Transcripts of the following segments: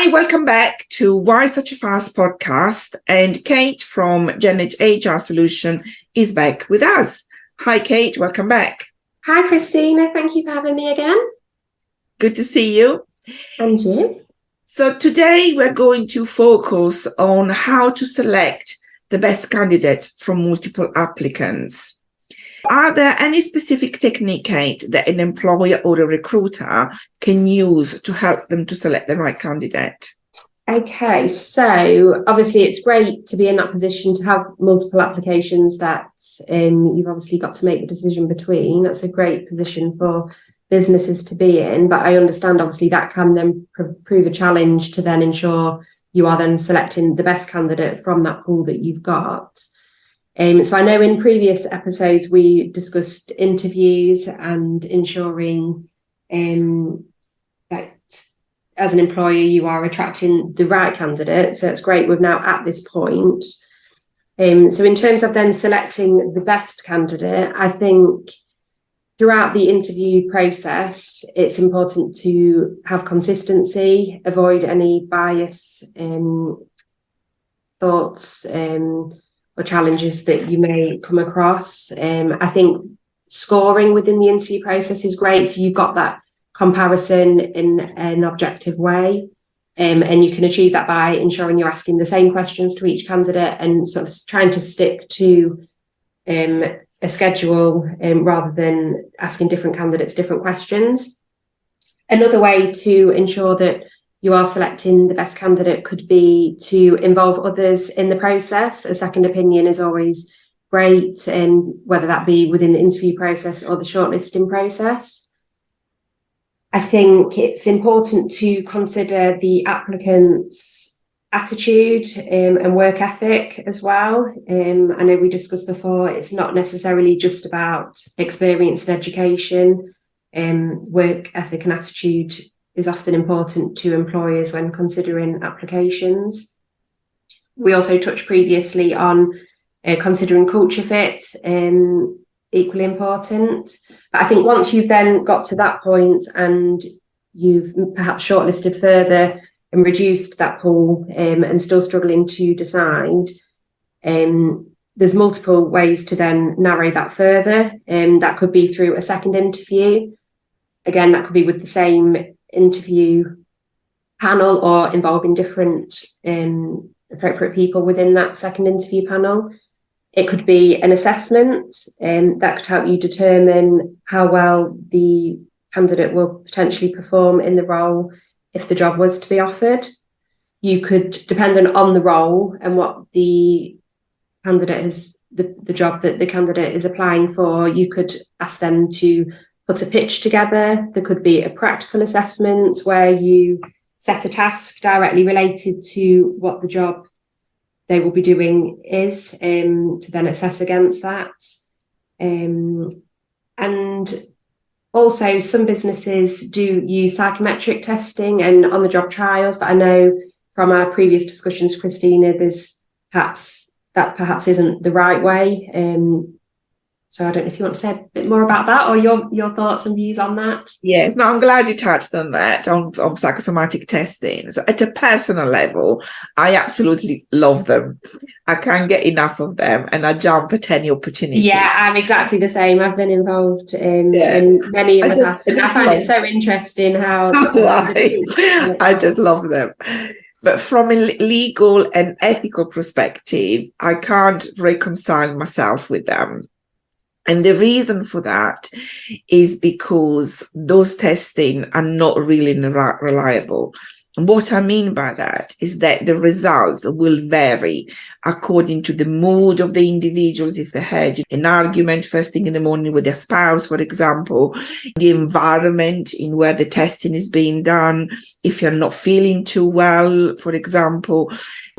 Hi, welcome back to Why Such a Fast podcast. And Kate from JennettsHRSolutions is back with us. Hi, Kate. Welcome back. Hi, Christina. Thank you for having me again. Good to see you. And you. So today we're going to focus on how to select the best candidate from multiple applicants. Are there any specific technique, Kate, that an employer or a recruiter can use to help them to select the right candidate? Okay, so obviously it's great to be in that position to have multiple applications that you've obviously got to make the decision between. That's a great position for businesses to be in, but I understand obviously that can then prove a challenge to then ensure you are then selecting the best candidate from that pool that you've got. So I know in previous episodes we discussed interviews and ensuring that as an employer you are attracting the right candidate. So it's great we're now at this point. So in terms of then selecting the best candidate, I think throughout the interview process, it's important to have consistency, avoid any bias, thoughts, or challenges that you may come across. I think scoring within the interview process is great. So you've got that comparison in an objective way. And you can achieve that by ensuring you're asking the same questions to each candidate and sort of trying to stick to a schedule rather than asking different candidates different questions. Another way to ensure that you are selecting the best candidate could be to involve others in the process. A second opinion is always great, whether that be within the interview process or the shortlisting process. I think it's important to consider the applicant's attitude and work ethic as well. I know we discussed before, it's not necessarily just about experience and education. Work ethic and attitude is often important to employers when considering applications. We also touched previously on considering culture fit, equally important. But I think once you've then got to that point and you've perhaps shortlisted further and reduced that pool and still struggling to decide, there's multiple ways to then narrow that further. That could be through a second interview. Again, that could be with the same interview panel or involving different appropriate people within that second interview panel. It could be an assessment that could help you determine how well the candidate will potentially perform in the role if the job was to be offered. You could, dependent on the role and what the candidate has, the job that the candidate is applying for, you could ask them to put a pitch together. There could be a practical assessment where you set a task directly related to what the job they will be doing is, to then assess against that. And also some businesses do use psychometric testing and on-the-job trials, but I know from our previous discussions, Christina, there's perhaps isn't the right way. So I don't know if you want to say a bit more about that or your thoughts and views on that. Yes, no, I'm glad you touched on that, on psychosomatic testing. So at a personal level, I absolutely love them. I can't get enough of them and I jump at any opportunity. Yeah, I'm exactly the same. I've been involved in many in the past. And I find it so interesting how do I just love them. But from a legal and ethical perspective, I can't reconcile myself with them. And the reason for that is because those testing are not really reliable. And what I mean by that is that the results will vary according to the mood of the individuals. If they had an argument first thing in the morning with their spouse, for example, the environment in where the testing is being done, if you're not feeling too well, for example,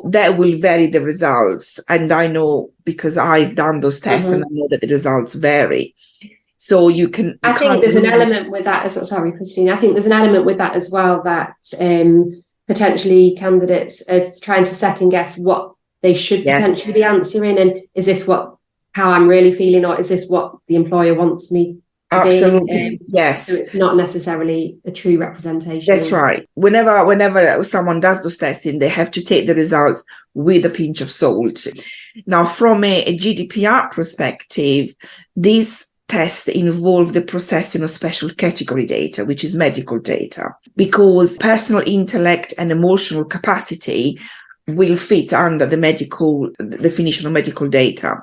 that will vary the results. And I know because I've done those tests and I know that the results vary. So you can. I think there's an element with that as well. Sorry, Christine. I think there's an element with that as well that potentially candidates are trying to second guess what they should potentially be answering, and is this how I'm really feeling, or is this what the employer wants me to Absolutely. be. Yes. So it's not necessarily a true representation. That's right. Whenever someone does those testing, they have to take the results with a pinch of salt. Now, from a GDPR perspective, these tests involve the processing of special category data, which is medical data, because personal intellect and emotional capacity will fit under the medical definition of medical data.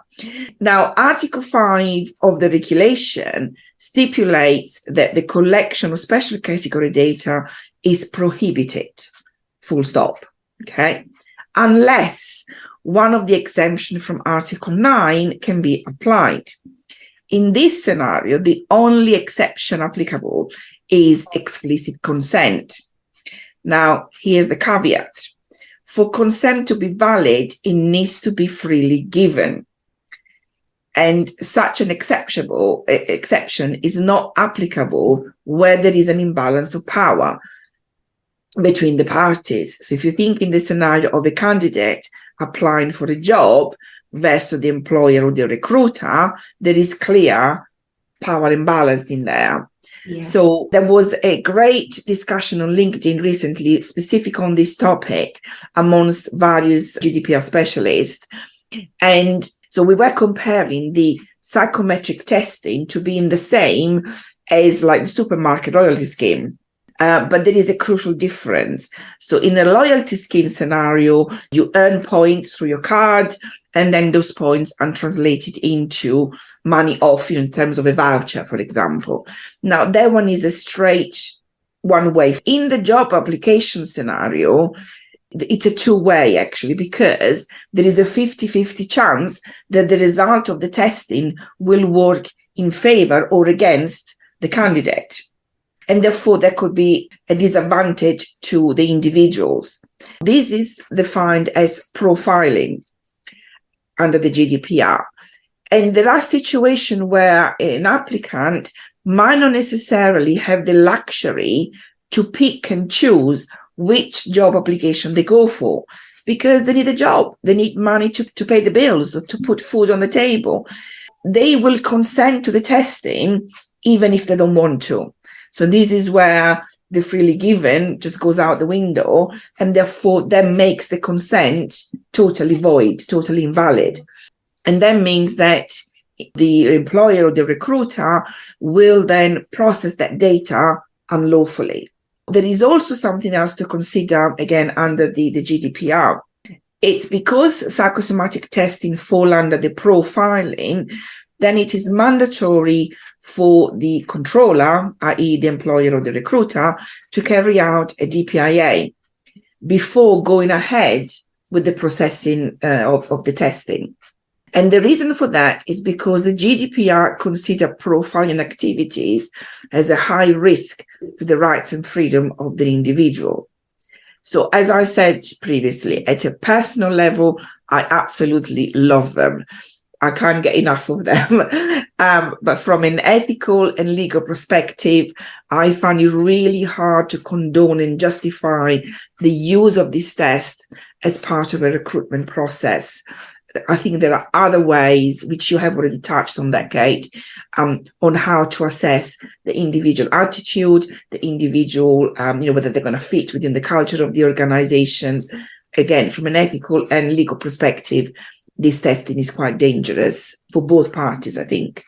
Now, Article 5 of the regulation stipulates that the collection of special category data is prohibited, full stop, okay, unless one of the exemptions from Article 9 can be applied. In this scenario, the only exception applicable is explicit consent. Now, here's the caveat. For consent to be valid, it needs to be freely given. And such an exception is not applicable where there is an imbalance of power between the parties. So if you think in the scenario of a candidate applying for a job versus the employer or the recruiter, there is clear power imbalance in there. Yeah. So there was a great discussion on LinkedIn recently, specific on this topic amongst various GDPR specialists. And so we were comparing the psychometric testing to being the same as like the supermarket loyalty scheme. But there is a crucial difference. So in a loyalty scheme scenario, you earn points through your card, and then those points are translated into money off you in terms of a voucher, for example. Now, that one is a straight one way. In the job application scenario, it's a two-way, actually, because there is a 50-50 chance that the result of the testing will work in favor or against the candidate. And therefore, there could be a disadvantage to the individuals. This is defined as profiling under the GDPR. And there are situations where an applicant might not necessarily have the luxury to pick and choose which job application they go for, because they need a job, they need money to pay the bills, to put food on the table. They will consent to the testing even if they don't want to. So this is where the freely given just goes out the window, and therefore that makes the consent totally void, totally invalid. And that means that the employer or the recruiter will then process that data unlawfully. There is also something else to consider, again, under the GDPR. It's because psychosomatic testing fall under the profiling, then it is mandatory for the controller, i.e. the employer or the recruiter, to carry out a DPIA before going ahead with the processing of the testing. And the reason for that is because the GDPR consider profiling activities as a high risk to the rights and freedom of the individual. So as I said previously, at a personal level, I absolutely love them. I can't get enough of them. But from an ethical and legal perspective, I find it really hard to condone and justify the use of this test as part of a recruitment process. I think there are other ways, which you have already touched on that, Kate, on how to assess the individual attitude, the individual, whether they're going to fit within the culture of the organizations. Again, from an ethical and legal perspective, this testing is quite dangerous for both parties, I think.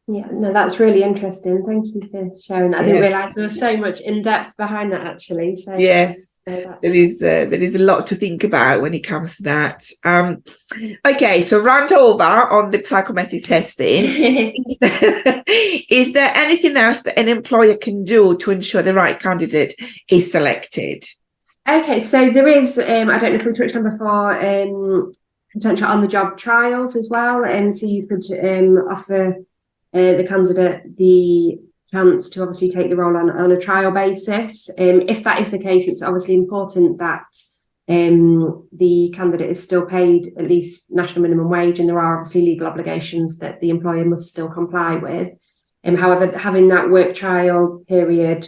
Yeah, no, that's really interesting. Thank you for sharing that. I didn't realise there was so much in depth behind that, actually. So yes, there is a lot to think about when it comes to that. Okay, so round over on the psychometric testing. Is there anything else that an employer can do to ensure the right candidate is selected? Okay, so there is, I don't know if we touched on before, potential on-the-job trials as well. So you could offer the candidate the chance to obviously take the role on a trial basis. If that is the case, it's obviously important that the candidate is still paid at least national minimum wage, and there are obviously legal obligations that the employer must still comply with. However, having that work trial period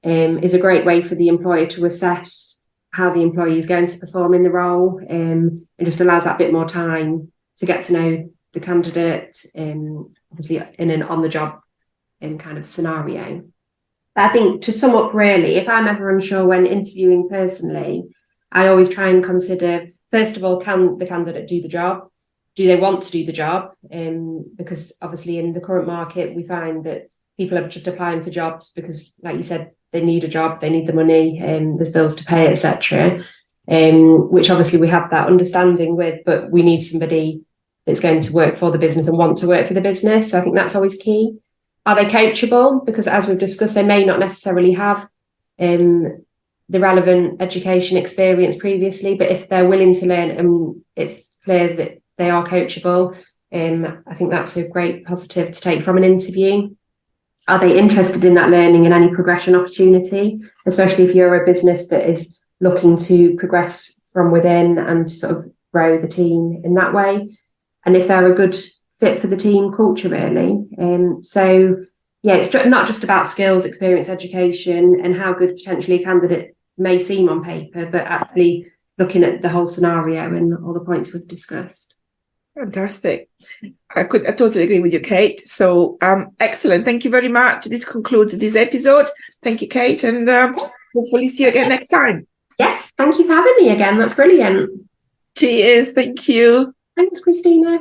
is a great way for the employer to assess how the employee is going to perform in the role, and just allows that bit more time to get to know the candidate, obviously in an on-the-job kind of scenario. But I think to sum up, really, if I'm ever unsure when interviewing personally, I always try and consider, first of all, can the candidate do the job? Do they want to do the job? Because obviously in the current market, we find that people are just applying for jobs because, like you said, they need a job, they need the money, there's bills to pay, etc. Which obviously we have that understanding with, but we need somebody that's going to work for the business and want to work for the business. So I think that's always key. Are they coachable? Because as we've discussed, they may not necessarily have the relevant education experience previously, but if they're willing to learn and it's clear that they are coachable, I think that's a great positive to take from an interview. Are they interested in that learning and any progression opportunity, especially if you're a business that is looking to progress from within and to sort of grow the team in that way? And if they're a good fit for the team culture, really. So, yeah, it's not just about skills, experience, education, and how good potentially a candidate may seem on paper, but actually looking at the whole scenario and all the points we've discussed. Fantastic. I totally agree with you, Kate. So excellent. Thank you very much. This concludes this episode. Thank you, Kate, and hopefully see you again next time. Yes, thank you for having me again. That's brilliant. Cheers. Thank you. Thanks, Christina.